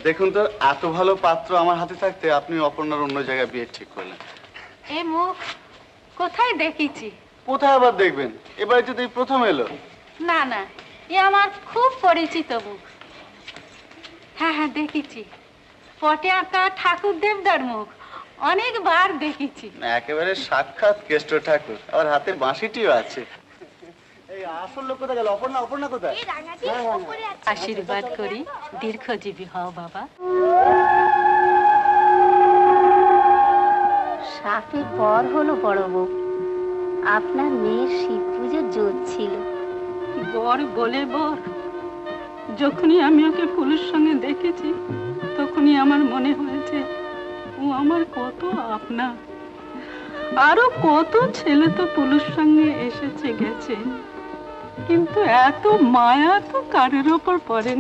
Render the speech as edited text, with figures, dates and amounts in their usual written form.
দেখুন তো, এত ভালো পাত্র আমার হাতে থাকতে আপনি অপর্ণার অন্য জায়গায় বিয়ে ঠিক করলেন। এ মুখ কোথায় দেখেছি? কোথায় আবার দেখবেন, এবারে যদি প্রথম এলো। না না, এ আমার খুব পরিচিত মুখ। হ্যাঁ হ্যাঁ দেখেছি, পটে আঁকা ঠাকুর দেবদার মুখ অনেকবার দেখেছি। একেবারে সাক্ষাৎ কেষ্ট ঠাকুর, আবার হাতে বাঁশিটিও আছে। এই আসল লোক কোথায় গেল? অপর্ণা, অপর্ণা কোথায়? আশীর্বাদ করি দীর্ঘজীবী হও বাবা। সাপে পর হলো বড় বউ, আপনার মেয়ের শিব পুজোর জোর ছিল। বর বলে বর, যখনই আমি ওকে পুলিশ সঙ্গে দেখেছি তখনই আমার মনে হয়েছে ও আমার কত আপনা। আরো কত ছেলে তো পুলিশ সঙ্গে এসেছে গেছে, কিন্তু এত মায়া তো কারোর ওপর পড়েনি।